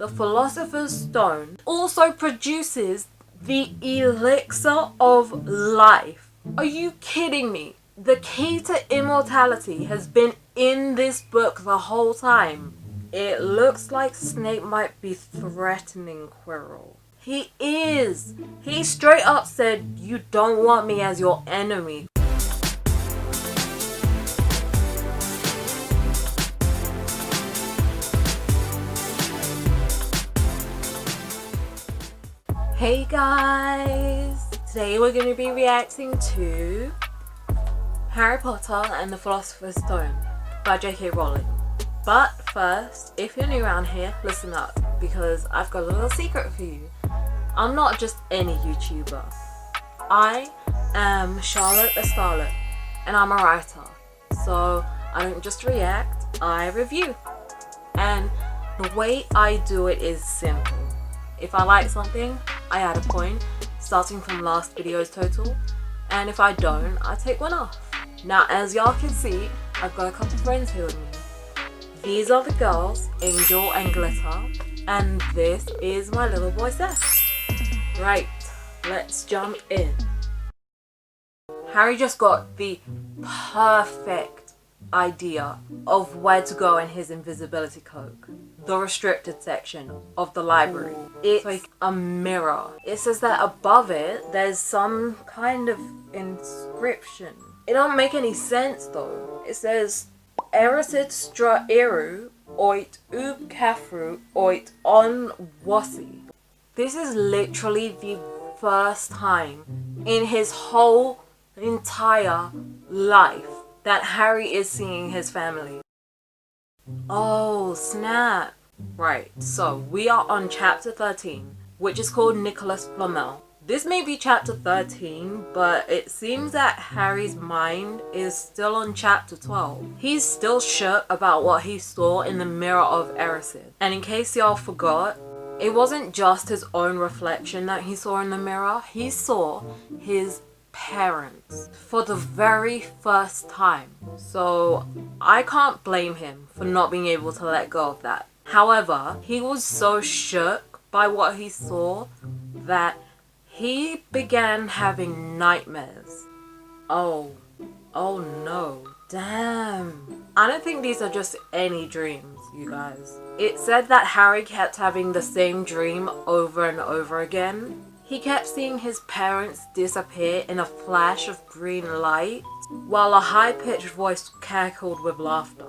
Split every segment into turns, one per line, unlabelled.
the Philosopher's Stone also produces the elixir of life. Are you kidding me? The key to immortality has been in this book the whole time. It looks like Snape might be threatening Quirrell. He is. He straight up said, "You don't want me as your enemy." Hey guys! Today we're going to be reacting to Harry Potter and the Philosopher's Stone by J.K. Rowling. But first, if you're new around here, listen up, because I've got a little secret for you. I'm not just any YouTuber. I am Charlotte the Starlet, and I'm a writer. So I don't just react, I review. And the way I do it is simple. If I like something, I add a point, starting from last video's total, and if I don't, I take one off. Now, as y'all can see, I've got a couple friends here with me. These are the girls, Angel and Glitter, and this is my little boy Seth. Right, let's jump in. Harry just got the perfect idea of where to go in his invisibility cloak. The restricted section of the library. It's like a mirror. It says that above it there's some kind of inscription. It don't make any sense though. It says Eresit stra eru oit ub kafru oit on wasi. This is literally the first time in his whole entire life that Harry is seeing his family. Oh snap. Right, so we are on chapter 13, which is called Nicholas Flamel. This may be chapter 13, but it seems that Harry's mind is still on chapter 12. He's still shook about what he saw in the mirror of Eresid. And in case y'all forgot, it wasn't just his own reflection that he saw in the mirror. He saw his parents for the very first time. So I can't blame him for not being able to let go of that. However, he was so shook by what he saw that he began having nightmares. Oh no. Damn. I don't think these are just any dreams, you guys. It said that Harry kept having the same dream over and over again. He kept seeing his parents disappear in a flash of green light, while a high-pitched voice cackled with laughter.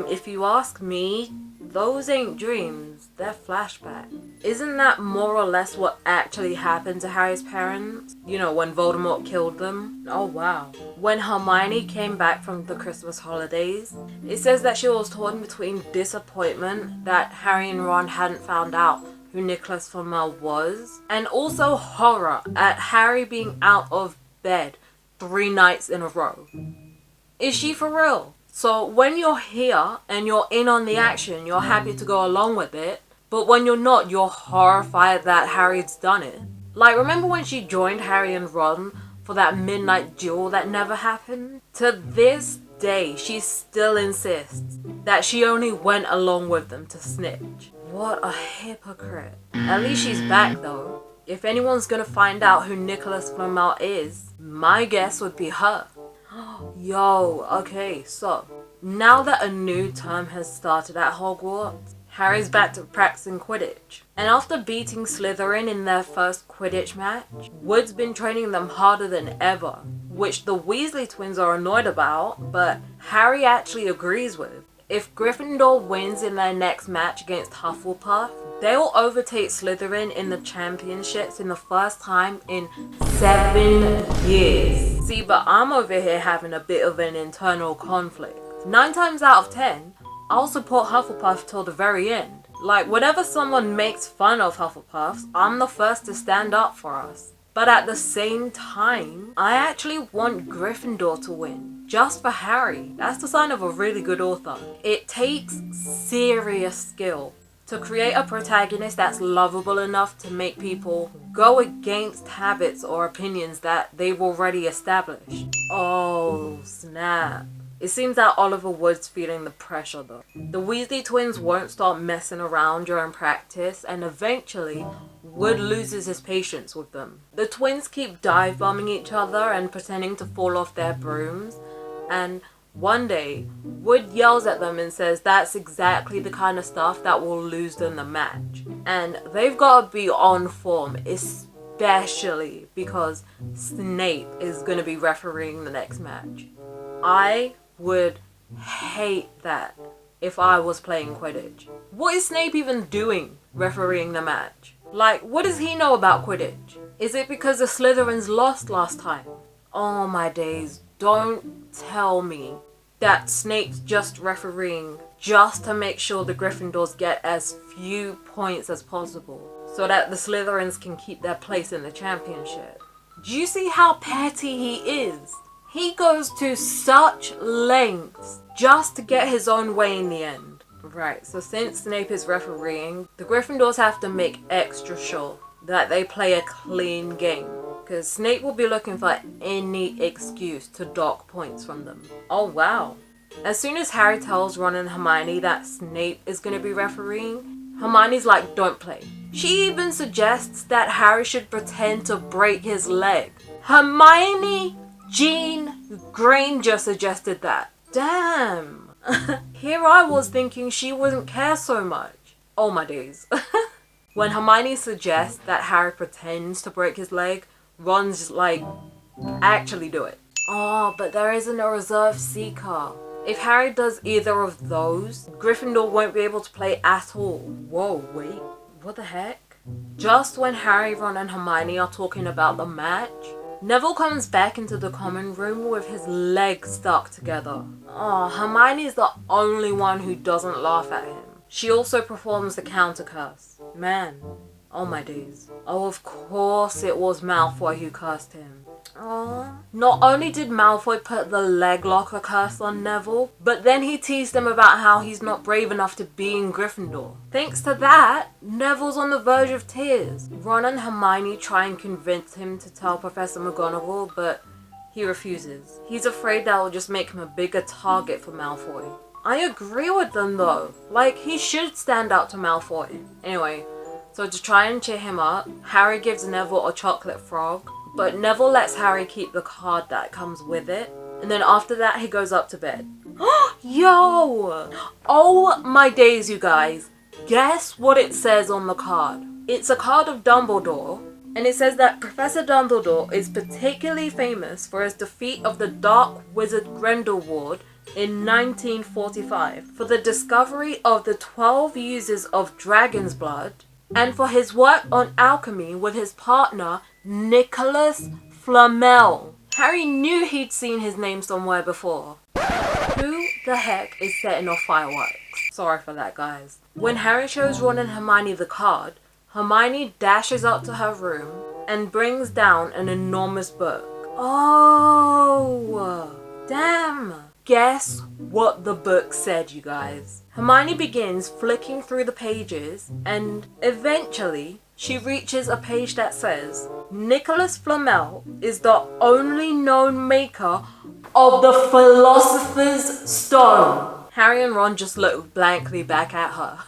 If you ask me, those ain't dreams, they're flashbacks. Isn't that more or less what actually happened to Harry's parents? You know, when Voldemort killed them? Oh wow. When Hermione came back from the Christmas holidays, it says that she was torn between disappointment that Harry and Ron hadn't found out who Nicholas Flamel was, and also horror at Harry being out of bed 3 nights in a row. Is she for real? So when you're here and you're in on the action, you're happy to go along with it, but when you're not, you're horrified that Harry's done it. Like, remember when she joined Harry and Ron for that midnight duel that never happened? To this day, she still insists that she only went along with them to snitch. What a hypocrite. At least she's back though. If anyone's gonna find out who Nicholas Flamel is, my guess would be her. Yo, okay, so now that a new term has started at Hogwarts, Harry's back to practicing Quidditch. And after beating Slytherin in their first Quidditch match, Wood's been training them harder than ever, which the Weasley twins are annoyed about, but Harry actually agrees with. If Gryffindor wins in their next match against Hufflepuff, they will overtake Slytherin in the championships in the first time in 7 years. See, but I'm over here having a bit of an internal conflict. 9 times out of 10, I'll support Hufflepuff till the very end. Like, whenever someone makes fun of Hufflepuffs, I'm the first to stand up for us. But at the same time, I actually want Gryffindor to win. Just for Harry. That's the sign of a really good author. It takes serious skill to create a protagonist that's lovable enough to make people go against habits or opinions that they've already established. Oh snap. It seems that Oliver Wood's feeling the pressure though. The Weasley twins won't stop messing around during practice, and eventually Wood loses his patience with them. The twins keep dive bombing each other and pretending to fall off their brooms, and one day Wood yells at them and says that's exactly the kind of stuff that will lose them the match. And they've got to be on form, especially because Snape is going to be refereeing the next match. I would hate that if I was playing Quidditch. What is Snape even doing refereeing the match? Like, what does he know about Quidditch? Is it because the Slytherins lost last time? Oh my days, don't tell me that Snape's just refereeing just to make sure the Gryffindors get as few points as possible so that the Slytherins can keep their place in the championship. Do you see how petty he is? He goes to such lengths just to get his own way in the end. Right, so since Snape is refereeing, the Gryffindors have to make extra sure that they play a clean game, because Snape will be looking for any excuse to dock points from them. Oh wow. As soon as Harry tells Ron and Hermione that Snape is going to be refereeing, Hermione's like, don't play. She even suggests that Harry should pretend to break his leg. Hermione Jean Granger suggested that. Damn. Here I was thinking she wouldn't care so much. Oh my days. When Hermione suggests that Harry pretends to break his leg, Ron's like, actually do it. Oh, but there isn't a reserve seeker. If Harry does either of those, Gryffindor won't be able to play at all. Whoa, wait, what the heck? Just when Harry, Ron and Hermione are talking about the match, Neville comes back into the common room with his legs stuck together. Oh, Hermione's the only one who doesn't laugh at him. She also performs the counter curse. Man, oh my days. Oh, of course it was Malfoy who cursed him. Oh. Not only did Malfoy put the leg locker curse on Neville, but then he teased him about how he's not brave enough to be in Gryffindor. Thanks to that, Neville's on the verge of tears. Ron and Hermione try and convince him to tell Professor McGonagall, but he refuses. He's afraid that will just make him a bigger target for Malfoy. I agree with them though. Like, he should stand out to Malfoy. Anyway, so to try and cheer him up, Harry gives Neville a chocolate frog, but Neville lets Harry keep the card that comes with it. And then after that, he goes up to bed. Yo! Oh my days, you guys. Guess what it says on the card? It's a card of Dumbledore, and it says that Professor Dumbledore is particularly famous for his defeat of the Dark Wizard Grindelwald in 1945, for the discovery of the 12 uses of dragon's blood, and for his work on alchemy with his partner Nicholas Flamel. Harry knew he'd seen his name somewhere before. Who the heck is setting off fireworks? Sorry for that, guys. When Harry shows Ron and Hermione the card, Hermione dashes up to her room and brings down an enormous book. Oh, damn. Guess what the book said, you guys. Hermione begins flicking through the pages, and eventually she reaches a page that says, Nicholas Flamel is the only known maker of the Philosopher's Stone. Harry and Ron just look blankly back at her.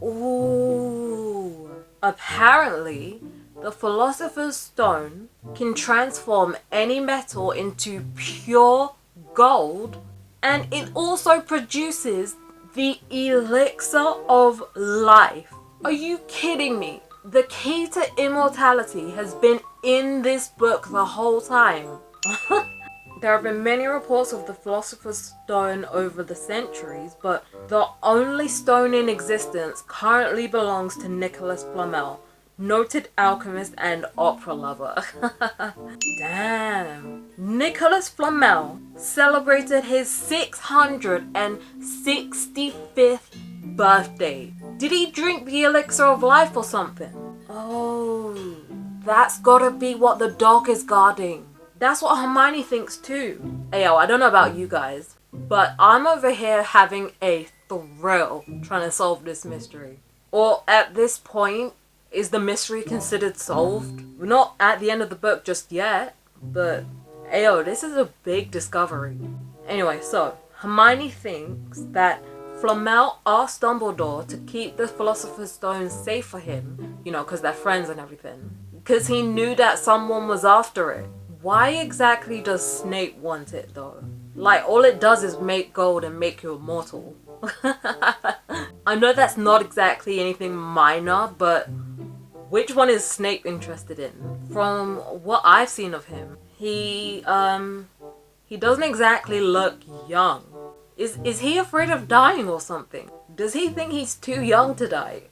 Ooh. Apparently, the Philosopher's Stone can transform any metal into pure gold, and it also produces the elixir of life. Are you kidding me? The key to immortality has been in this book the whole time. There have been many reports of the Philosopher's Stone over the centuries, but the only stone in existence currently belongs to Nicholas Flamel, noted alchemist and opera lover. Damn. Nicholas Flamel celebrated his 665th birthday. Did he drink the elixir of life or something? Oh, that's gotta be what the dog is guarding. That's what Hermione thinks too. Ayo, I don't know about you guys, but I'm over here having a thrill trying to solve this mystery. Or at this point, is the mystery considered solved? We're not at the end of the book just yet, but ayo, this is a big discovery. Anyway, so Hermione thinks that Flamel asked Dumbledore to keep the Philosopher's Stone safe for him, you know, because they're friends and everything, because he knew that someone was after it. Why exactly does Snape want it though? Like, all it does is make gold and make you immortal. I know that's not exactly anything minor, but which one is Snape interested in? From what I've seen of him, he doesn't exactly look young. Is he afraid of dying or something? Does he think he's too young to die?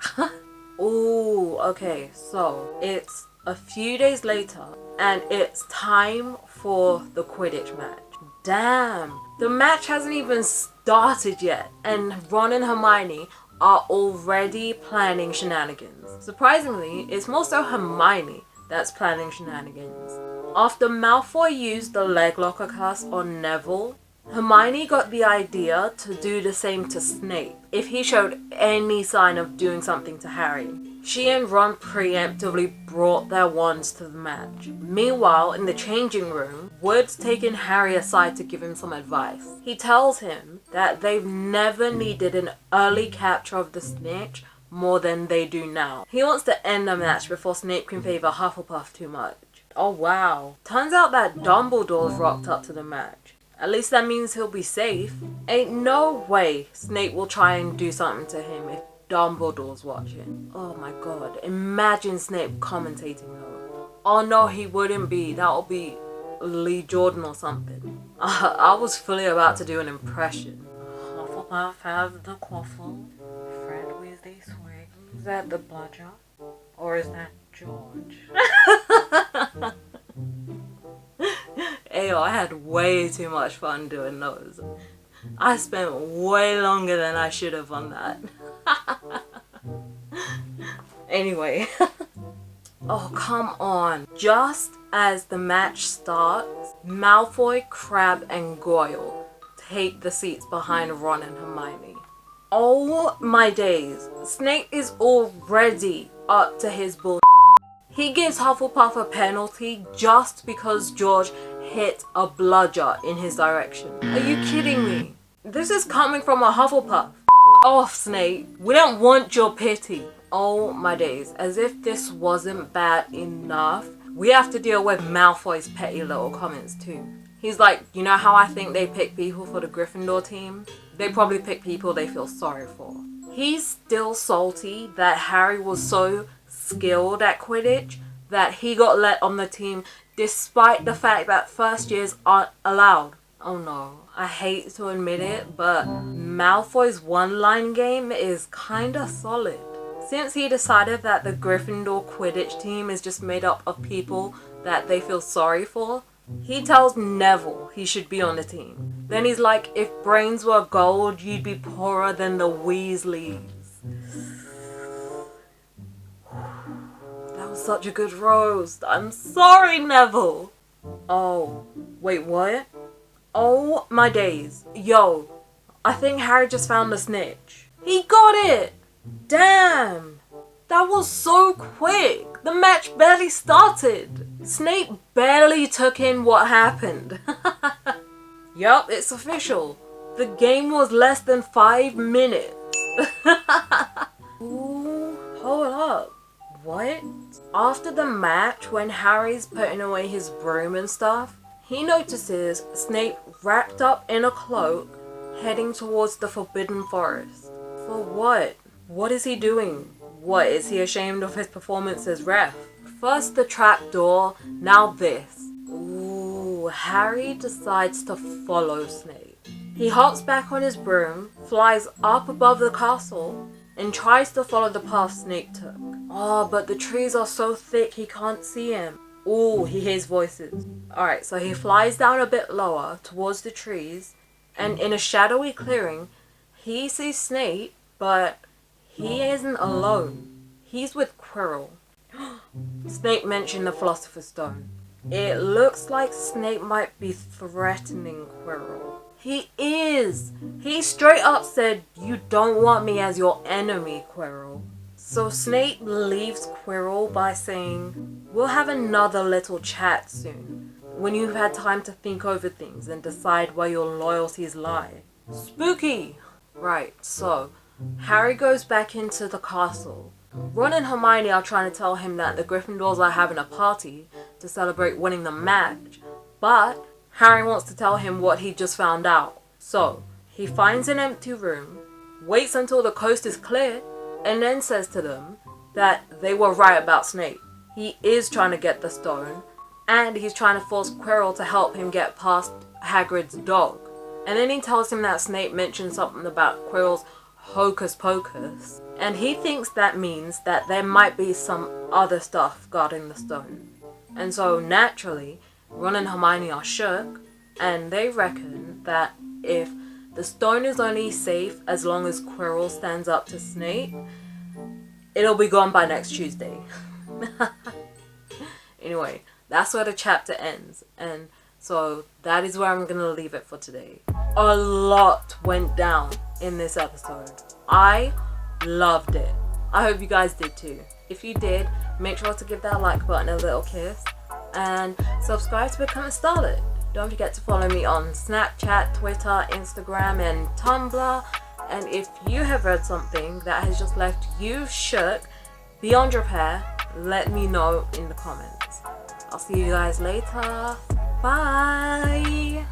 Ooh, okay, so it's a few days later and it's time for the Quidditch match. Damn, the match hasn't even started yet and Ron and Hermione are already planning shenanigans. Surprisingly, it's more so Hermione that's planning shenanigans. After Malfoy used the leg locker curse on Neville, Hermione got the idea to do the same to Snape if he showed any sign of doing something to Harry. She and Ron preemptively brought their wands to the match. Meanwhile, in the changing room, Wood's taken Harry aside to give him some advice. He tells him that they've never needed an early capture of the snitch more than they do now. He wants to end the match before Snape can favour Hufflepuff too much. Oh wow. Turns out that Dumbledore's rocked up to the match. At least that means he'll be safe. Ain't no way Snape will try and do something to him if Dumbledore's watching. Oh my god. Imagine Snape commentating though. Oh no, he wouldn't be. That'll be Lee Jordan or something. I was fully about to do an impression. Hufflepuff has the quaffle. Fred Weasley swings. Is that the bludger? Or is that George? Ayo, I had way too much fun doing those. I spent way longer than I should have on that. Anyway. Oh, come on. Just as the match starts, Malfoy, Crabbe, and Goyle take the seats behind Ron and Hermione. Oh my days. Snape is already up to his bull. He gives Hufflepuff a penalty just because George hit a bludger in his direction. Are you kidding me? This is coming from a Hufflepuff. Off, Snape. We don't want your pity. Oh my days. As if this wasn't bad enough, we have to deal with Malfoy's petty little comments too. He's like, you know how I think they pick people for the Gryffindor team? They probably pick people they feel sorry for. He's still salty that Harry was so skilled at Quidditch that he got let on the team despite the fact that first years aren't allowed. Oh no, I hate to admit it, but Malfoy's one-line game is kinda solid. Since he decided that the Gryffindor Quidditch team is just made up of people that they feel sorry for, he tells Neville he should be on the team. Then he's like, if brains were gold, you'd be poorer than the Weasleys. That was such a good roast. I'm sorry, Neville. Oh, wait, what? Oh my days. Yo, I think Harry just found the snitch. He got it! Damn! That was so quick! The match barely started! Snape barely took in what happened. Yup, it's official. The game was less than 5 minutes. Ooh, hold up. What? After the match, when Harry's putting away his broom and stuff, he notices Snape wrapped up in a cloak heading towards the Forbidden Forest. For what? What is he doing? What, is he ashamed of his performance as ref? First the trapdoor, now this. Ooh, Harry decides to follow Snape. He hops back on his broom, flies up above the castle, and tries to follow the path Snape took. Oh, but the trees are so thick he can't see him. Ooh, he hears voices. Alright, so he flies down a bit lower towards the trees, and in a shadowy clearing, he sees Snape, but he isn't alone. He's with Quirrell. Snape mentioned the Philosopher's Stone. It looks like Snape might be threatening Quirrell. He is! He straight up said, "You don't want me as your enemy, Quirrell." So Snape leaves Quirrell by saying, "We'll have another little chat soon. when you've had time to think over things and decide where your loyalties lie. Spooky! Right, so Harry goes back into the castle. Ron and Hermione are trying to tell him that the Gryffindors are having a party to celebrate winning the match, but Harry wants to tell him what he just found out. So he finds an empty room, waits until the coast is clear, and then says to them that they were right about Snape. He is trying to get the stone, and he's trying to force Quirrell to help him get past Hagrid's dog. And then he tells him that Snape mentioned something about Quirrell's hocus pocus, and he thinks that means that there might be some other stuff guarding the stone. And so naturally, Ron and Hermione are shook, and they reckon that if the stone is only safe as long as Quirrell stands up to Snape, it'll be gone by next Tuesday. Anyway, that's where the chapter ends, and so that is where I'm gonna leave it for today. A lot went down in this episode. I loved it. I hope you guys did too. If you did, make sure to give that like button a little kiss and subscribe to become a Starlet. Don't forget to follow me on Snapchat, Twitter, Instagram, and Tumblr. And if you have read something that has just left you shook beyond repair, let me know in the comments. I'll see you guys later. Bye!